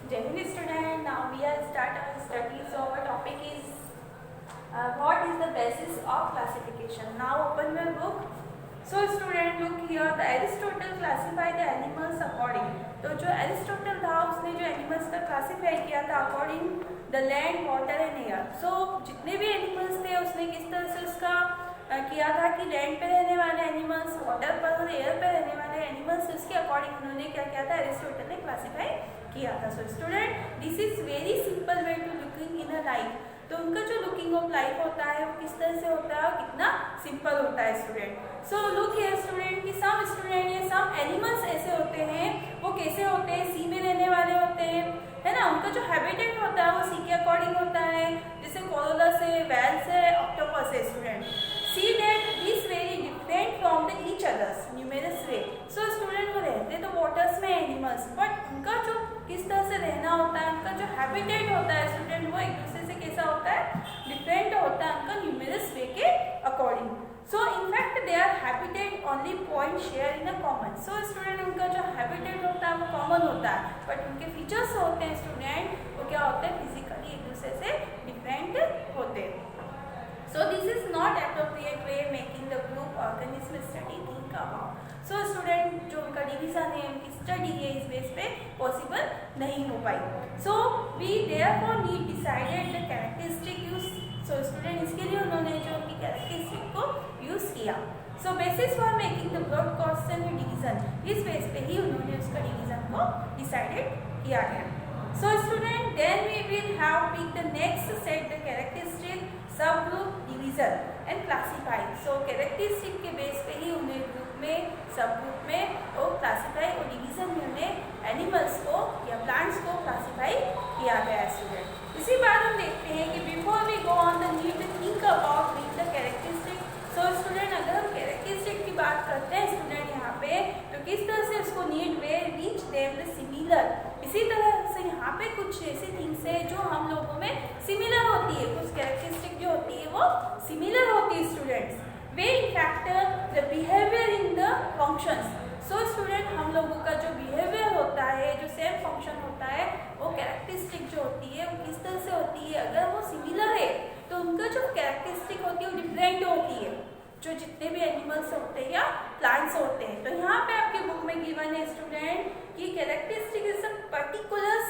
Jai Hind student, now we are start our study. So our topic is what is the basis of classification. Now open your book. So student look here, the Aristotle classify the animals according. तो जो Aristotle था उसने जो animals का classify किया था according the land water and air. So जितने भी एनिमल्स थे उसने किस तरह से उसका किया था कि लैंड पे रहने वाले एनिमल्स, वाटर पर और एयर पे रहने वाले एनिमल्स, उसके अकॉर्डिंग उन्होंने क्या किया था, एरिस्टोटल ने क्लासीफाई किया था. So student this is very simple way to looking in a life. तो उनका जो लुकिंग ऑफ लाइफ होता है वो किस तरह से होता है और कितना सिंपल होता है student. So look here student कि सम स्टूडेंट ये सम एनिमल्स ऐसे होते हैं, वो कैसे होते हैं, सी में रहने वाले होते हैं, है ना. उनका जो हैबिटेट होता है वो सी के अकॉर्डिंग होता है, जैसे कोरोलस है, वेल्स है, ऑक्टोपस है student. See that this very different from the each others numerous way. So student वो रहते तो वाटर्स में एनिमल्स, बट उनका जो किस तरह से रहना होता है, उनका जो हैबिटेट होता है स्टूडेंट वो एक दूसरे से कैसा होता है, डिफरेंट होता है उनका न्यूमेरस वे के according. So in fact they are habitat only point share in a common. So student उनका जो हैबिटेट होता है वो कॉमन होता है, बट उनके फीचर्स होते हैं स्टूडेंट वो क्या होते हैं, फिजिकली एक दूसरे से डिफरेंट होते हैं. So this is not appropriate way making the group organism study think about. So student जो उनका डिवीजन है, उनकी स्टडी है, इस बेस पे पॉसिबल नहीं हो पाई. So we therefore need decided the characteristic use. So student इसके लिए उन्होंने जो उनकी characteristic को यूज किया. So basis for making the broad question division, इस बेस पे ही उन्होंने उसका डिवीजन को डिसाइडेड किया गया. So student then we will have pick the next set the characteristic सब group division and classify. So characteristic के बेस पे ही उन्हें ग्रुप में, सब ग्रुप में और क्लासीफाई और डिवीजन में उन्हें एनिमल्स को या प्लांट्स को क्लासीफाई किया गया है स्टूडेंट. इसी बात हम देखते हैं कि before we go on the need to think about reach the characteristic. So student अगर हम कैरेक्टरिस्टिक की बात करते हैं स्टूडेंट यहाँ पे, तो किस तरह से उसको need way reach them the similar. इसी तरह से यहाँ पे कुछ ऐसी थिंग्स है जो हम लोगों में सिमिलर होती है, कुछ कैरेक्टरिस्टिक जो होती है वो सिमिलर होती है students. Way factor the behaviour in the functions. So student हम लोगों का जो बिहेवियर होता है, जो सेम फंक्शन होता है, वो कैरेक्टरिस्टिक जो होती है वो किस तरह से होती है, अगर वो सिमिलर है तो उनका जो कैरेक्टरिस्टिक होती है वो डिफरेंट होती है, जो जितने भी एनिमल्स होते हैं या प्लांट्स होते हैं. तो यहाँ पे आपके बुक में गिवन है स्टूडेंट कि characteristic is a particular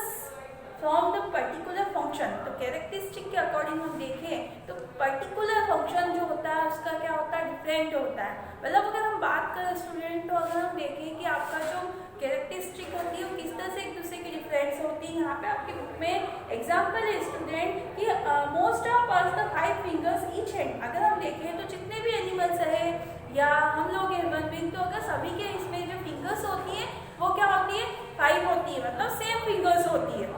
from the particular function. तो कैरेक्टरिस्टिक के अकॉर्डिंग हम देखें तो पर्टिकुलर फंक्शन जो होता है उसका क्या होता है, डिफरेंट होता है. मतलब अगर हम बात करें स्टूडेंट, तो अगर हम देखें कि आपका जो कैरेक्टरिस्टिक होती है वो किस तरह से एक दूसरे की डिफरेंस होती है. यहाँ पे आपके बुक में एग्जाम्पल है स्टूडेंट कि most of us the 5 fingers each hand. अगर हम देखें तो जितने भी एनिमल्स है या हम लोग ह्यूमन बीइंग, तो अगर सभी के इसमें जो फिंगर्स होती है वो क्या होती है, 5 होती है, मतलब सेम फिंगर्स होती है.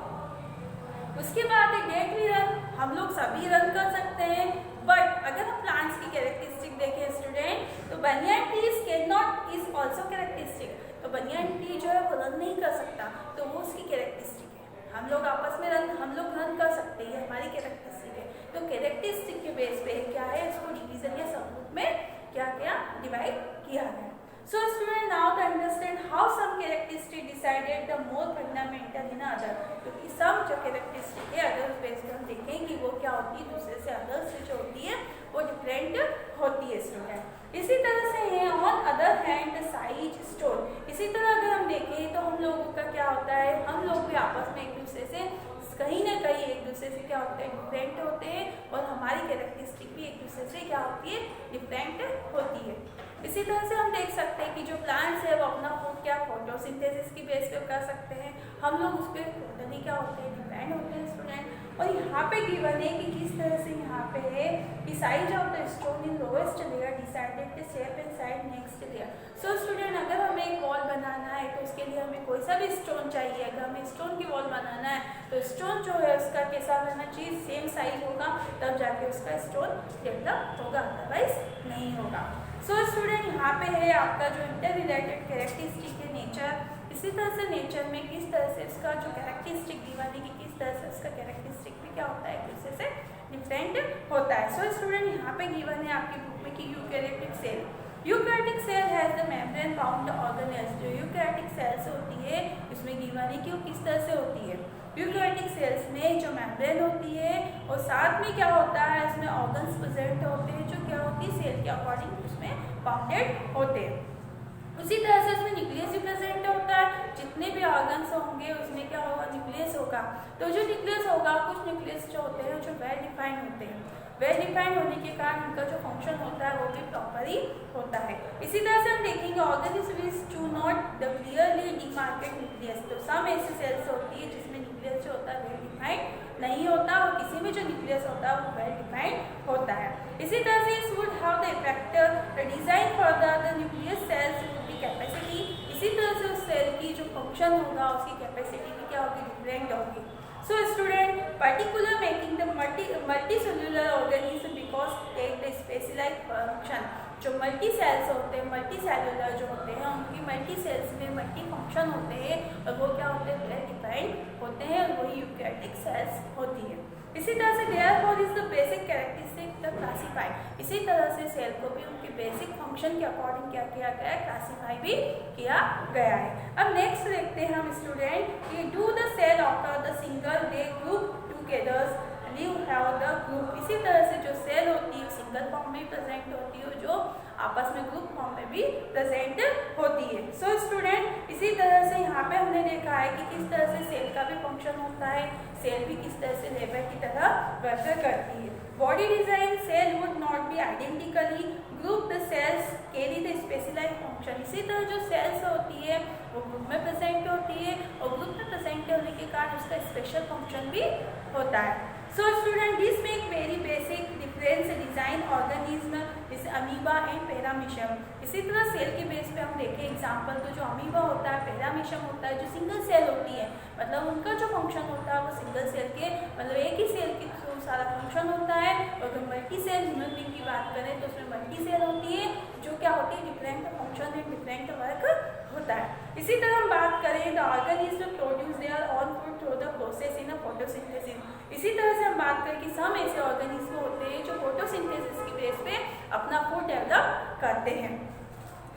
उसके बाद है डेट वी रन, हम लोग सभी रन कर सकते हैं. बट अगर हम प्लांट्स की कैरेक्टरिस्टिक देखें स्टूडेंट, तो बनियान trees can not is also characteristic. तो बनियान ट्री जो है वो रन नहीं कर सकता, तो वो उसकी कैरेक्टरिस्टिक है. हम लोग आपस में हम लोग रन कर सकते हैं, हमारी कैरेक्टरिस्टिक है. तो कैरेक्टरिस्टिक के बेस पे क्या है, इसको डिवीजन या सब ग्रुप में क्या क्या डिवाइड किया गया. So student now to understand how some characteristic decided the more fundamental in other. क्योंकि सब जो कैरेक्टरिस्टिक है अगर उस बेस पे हम देखें कि वो क्या होती है, दूसरे से अदर से जो होती है वो डिफरेंट होती है स्टूडेंट. इसी तरह से है on other hand size stone. इसी तरह अगर हम देखें तो हम लोगों का क्या होता है, हम लोग भी आपस में एक दूसरे से कहीं ना कहीं एक दूसरे से क्या होते हैं, डिफरेंट होते हैं, और हमारी कैरेक्टरिस्टिक भी एक दूसरे से क्या होती है, डिफरेंट होती है. इसी तरह से हम देख सकते हैं कि जो प्लांट्स है वो अपना फूड क्या फोटोसिंथेसिस की बेस पे कर सकते हैं, हम लोग उस पर टोटली क्या होते हैं, डिपेंड होते हैं स्टूडेंट. और यहाँ पे गिवन है कि किस तरह से यहाँ पे है कि size of the stone in lowest layer decided the shape and size next layer. So student अगर हमें एक वॉल बनाना है तो उसके लिए हमें कोई सा भी स्टोन चाहिए. अगर हमें स्टोन की वॉल बनाना है तो स्टोन जो है उसका कैसा रहना चाहिए, सेम साइज होगा, तब जाके उसका स्टोन डेवलप होगा, अदरवाइज नहीं होगा. सो स्टूडेंट यहाँ पे है आपका जो इंटर रिलेटेड कैरेक्टरिस्टिक है नेचर. इसी तरह से नेचर में किस तरह से उसका जो कैरेक्टरिस्टिक दीवानी की किस तरह से उसका कैरेक्टरिस्टिक भी क्या होता है, एक दूसरे से डिफरेंट होता है. सो स्टूडेंट यहाँ पे गिवन है आपकी बुक में कि eukaryotic cell. Eukaryotic cell has the membrane bound organelles. जो यूकैरियोटिक सेल्स होती है इसमें गिवन है कि वो किस तरह से होती है, यूकैरियोटिक सेल्स में जो मेम्ब्रेन होती है और साथ में क्या होता है, इसमें ऑर्गन्स प्रेजेंट होते हैं जो क्या होती है, सेल के अकॉर्डिंग उसमें बाउंडेड होते हैं। उसी तरह से इसमें न्यूक्लियस भी प्रेजेंट होता है, जितने भी ऑर्गन्स होंगे उसमें क्या होगा, न्यूक्लियस होगा। तो जो न्यूक्लियस होगा, कुछ न्यूक्लियस जो होते हैं जो वेल डिफाइंड होते हैं, वेल डिफाइंड होने के कारण इनका जो फंक्शन होता है वो भी प्रॉपर ही होता है। इसी तरह से हम देखेंगे organism which do not the clearly demarcate nucleus. तो सम ऐसी सेल्स होती है जिसमें न्यूक्लियस जो होता है वेल डिफाइंड नहीं होता और किसी में जो न्यूक्लियस होता है वो वेल डिफाइंड होता है। इसी तरह से इस would have the effect design for the nucleus cells की कैपेसिटी। इसी तरह से उस सेल की जो फंक्शन होगा उसकी कैपेसिटी भी क्या होगी, डिफरेंट होगी। So student, particular making the multicellular organism because take the specialized function। जो मल्टी सेल्स होते हैं, मल्टी सेलुलर जो होते हैं, उनकी मल्टी सेल्स में मल्टी फंक्शन होते हैं और वो क्या होते हैं, वेल डिफाइंड होते हैं और वही यूकैरियोटिक सेल्स होती है। इसी तरह से therefore is the basic characteristic the classified। इसी तरह से सेल को भी उनके बेसिक फंक्शन के अकॉर्डिंग क्या किया गया है, क्लासीफाई भी किया गया है। अब नेक्स्ट देखते हैं हम स्टूडेंट कि do the cell occur the single they group together live have the group. इसी तरह से जो सेल होती है सिंगल फॉर्म में प्रेजेंट होती है, जो आपस में ग्रुप फॉर्म में भी प्रेजेंट होती है। सो स्टूडेंट, इसी तरह से यहाँ पे हमने देखा है कि किस तरह से सेल का भी फंक्शन होता है, सेल भी किस तरह से लेबर की तरह वर्क करती है। Body design cell would not be identically group the cells carry the specialised function. इसी तरह जो सेल्स होती है वो ग्रुप में प्रेजेंट होती है और ग्रुप में प्रेजेंट होने के कारण उसका स्पेशल फंक्शन भी होता है। सो student, this make very basic difference design organism जैसे अमीबा एंड पैरामीशियम। इसी तरह सेल के बेस पे हम देखें एग्जांपल, तो जो अमीबा होता है, पैरामीशियम होता है, जो सिंगल सेल होती है, मतलब उनका जो फंक्शन होता है वो सिंगल सेल के मतलब एक ही सेल के थ्रू सारा फंक्शन होता है। और अगर मल्टी सेल ह्यूमन बीइंग की बात करें तो उसमें मल्टी सेल होती है जो क्या होती है, different function and different work होता है। इसी तरह हम बात करें the organism produce their on food through the process in photosynthesis. इसी तरह से हम बात करें कि सम ऐसे ऑर्गेनिज्म होते हैं जो फोटोसिंथेसिस की बेस पे अपना फूड डेवलप करते हैं।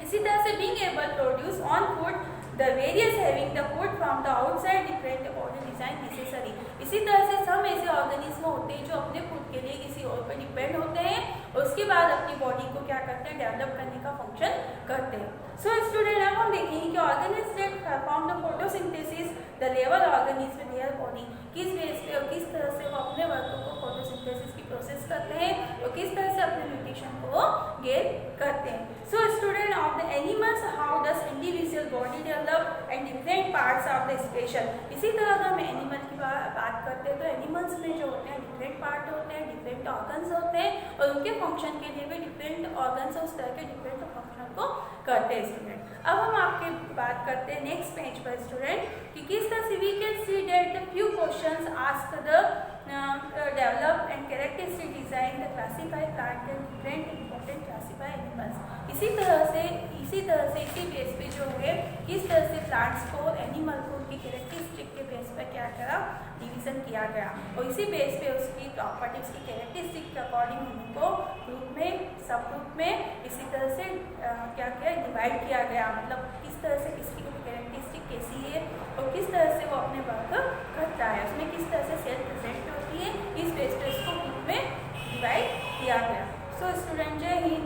इसी तरह से being able produce on food the various having the food from the outside different body design necessary. इसी तरह से सम ऐसे ऑर्गेनिज्म होते हैं जो अपने फूड के लिए किसी और पर डिपेंड होते हैं और उसके बाद अपनी बॉडी को क्या करते हैं, डेवलप करने का फंक्शन करते हैं। सो स्टूडेंट, अब हम देखेंगे कि organism that perform the photosynthesis the level organism in their body, किस बेस पे और किस तरह से वो अपने वर्क को फोटोसिंथेसिस की प्रोसेस करते हैं और किस तरह से अपने न्यूट्रिशन को गेन करते हैं। So student, of the animals how does individual body develop and different parts of the special. इसी तरह अगर हम एनिमल की बात करते हैं तो एनिमल्स में जो होते हैं डिफरेंट पार्ट होते हैं, डिफरेंट ऑर्गन्स होते हैं और उनके फंक्शन के लिए भी डिफरेंट ऑर्गन्स उस तरह के डिफरेंट फंक्शन को करते हैं स्टूडेंट। अब हम आपके बात करते हैं नेक्स्ट पेज पर स्टूडेंट कि किस तरह से we can see that the few questions asked the develop and characteristic design the classify plant and different important classify animals. इसी बेस पे जो है किस तरह से प्लांट्स को, एनिमल को उनकी कैरेक्टरिस्टिक के बेस पर क्या करा, डिवीजन किया गया और इसी बेस पे उसकी प्रॉपर्टीज की कैरेक्टरिस्टिक के अकॉर्डिंग उनको ग्रुप में, सब ग्रुप में इसी तरह से क्या किया, डिवाइड किया गया। मतलब किस तरह से किसकी कैरेक्टरिस्टिक कैसी है और किस तरह से वो अपने वर्क करता है, उसमें किस तरह से सेल प्रेजेंट होती है, इस बेस पे उसको ग्रुप में डिवाइड किया गया। सो स्टूडेंट, जय हिंद।